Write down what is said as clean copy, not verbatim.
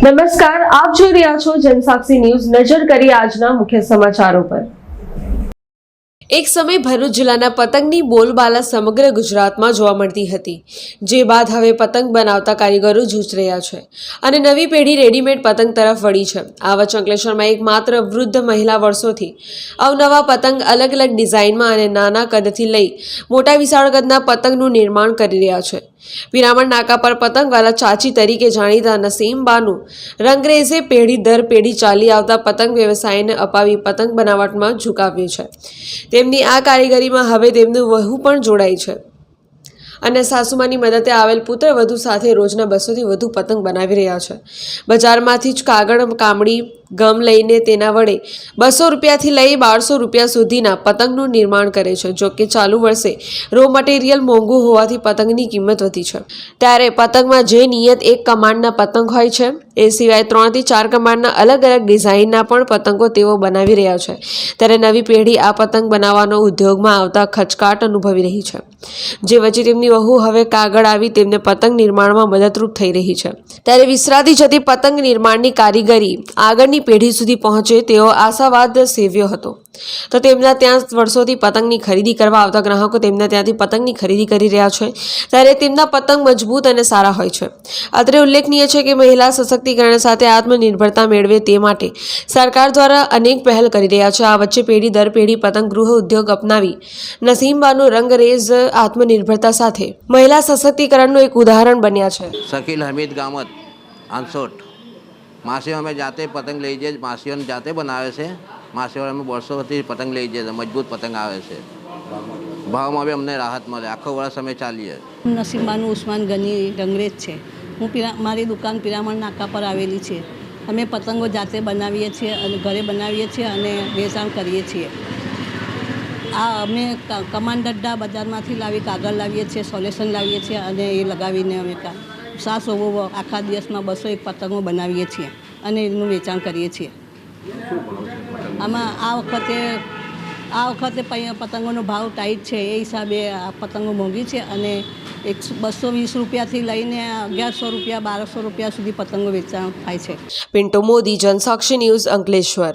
નમસ્કાર, આપ જોઈ રહ્યા છો જનસાક્ષી ન્યૂઝ। નજર કરીએ આજના મુખ્ય સમાચારો પર। એક સમય ભરૂચ જિલ્લાના પતંગની બોલબાલા સમગ્ર ગુજરાતમાં જોવા મળતી હતી, જે બાદ હવે પતંગ બનાવતા કારીગરો જૂજ રહ્યા છે અને નવી પેઢી રેડીમેડ પતંગ તરફ વળી છે। આ વચ્ચે અંકલેશ્વરમાં એક માત્ર વૃદ્ધ મહિલા વર્ષોથી અવનવા પતંગ અલગ અલગ ડિઝાઇનમાં અને નાના કદથી લઈ મોટા વિશાળ કદના પતંગનું નિર્માણ કરી રહ્યા છે। પિરામણ નાકા પર પતંગવાલા ચાચી તરીકે જાણીતા નસીમ બાનું રંગરેજે પેઢી દર પેઢી ચાલી આવતા પતંગ વ્યવસાયને અપાવી પતંગ બનાવટમાં ઝુકાવ્યું છે। તેમની આ કારીગરીમાં હવે તેમનું વહુ પણ જોડાઈ છે અને સાસુમાની મદદે આવેલ પુત્ર વધુ સાથે રોજના 200થી વધુ પતંગ બનાવી રહ્યા છે। બજારમાંથી જ કાગળ કામડી ગમ લઈને તેના વડે 200 રૂપિયાથી લઈ 1200 રૂપિયા સુધીના પતંગનું નિર્માણ કરે છે। જો કે ચાલુ વર્ષે રો મટીરિયલ મોંઘું હોવાથી પતંગની કિંમત વધી છે, ત્યારે પતંગમાં જે નિયત એક કમાન્ડના પતંગ હોય છે, એ સિવાય 3 થી 4 કમાન્ડના અલગ અલગ ડિઝાઇનના પણ પતંગો તેઓ બનાવી રહ્યા છે। ત્યારે નવી પેઢી આ પતંગ બનાવવાનો ઉદ્યોગમાં આવતા ખચકાટ અનુભવી રહી છે, જે વચ્ચે તેમની વહુ હવે કાગળ આવી તેમને પતંગ નિર્માણમાં મદદરૂપ થઈ રહી છે। ત્યારે વિસરાતી જતી પતંગ નિર્માણની કારીગરી આગળની પેઢી સુધી પહોંચે તેવો આશાવાદ સેવ્યો હતો, તો તેમના ત્યાં વર્ષોથી પતંગની ખરીદી કરવા આવતા ગ્રાહકો તેમના ત્યાંથી પતંગની ખરીદી કરી રહ્યા છે। ત્યારે તેમના પતંગ મજબૂત અને સારા હોય છે। અત્રે ઉલ્લેખનીય છે કે મહિલા સશક્તિકરણ સાથે આત્મનિર્ભરતા મેળવે તે માટે સરકાર દ્વારા અનેક પહેલ કરી રહ્યા છે। આ વચ્ચે પેઢી દર પેઢી પતંગ ગૃહ ઉદ્યોગ અપનાવી નસીમબાનું રંગરેજ આત્મનિર્ભરતા સાથે મહિલા સશક્તિકરણનું એક ઉદાહરણ બન્યા છે। શકીલ હમીદ ગામત આંસોટ માસીઓ અમે જાતે પતંગ લઈ જઈએ, માસીઓને જાતે બનાવે છે। માસીઓ અમે વર્ષોથી પતંગ લઈ જઈએ, મજબૂત પતંગ આવે છે, ભાવમાં બી અમને રાહત મળે, આખો વર્ષ અમે ચાલીએ। નસીમબાનું ઉસ્માન ગની રંગરેજ છે। હું મારી દુકાન પિરામણ નાકા પર આવેલી છે। અમે પતંગો જાતે બનાવીએ છીએ અને ઘરે બનાવીએ છીએ અને વેચાણ કરીએ છીએ। આ અમે કમાન્ડડા બજારમાંથી લાવી કાગળ લાવીએ છીએ, સોલ્યુશન લાવીએ છીએ અને એ લગાવીને અમે સાસો આખા દિવસમાં 201 પતંગો બનાવીએ છીએ અને એનું વેચાણ કરીએ છીએ। આમાં આ વખતે પતંગોનો ભાવ ટાઈટ છે, એ હિસાબે આ પતંગો મોંઘી છે અને 220 રૂપિયાથી લઈને 1100 રૂપિયા 1200 રૂપિયા સુધી પતંગો વેચાણ થાય છે। પિન્ટો મોદી, જનસાક્ષી ન્યૂઝ, અંકલેશ્વર।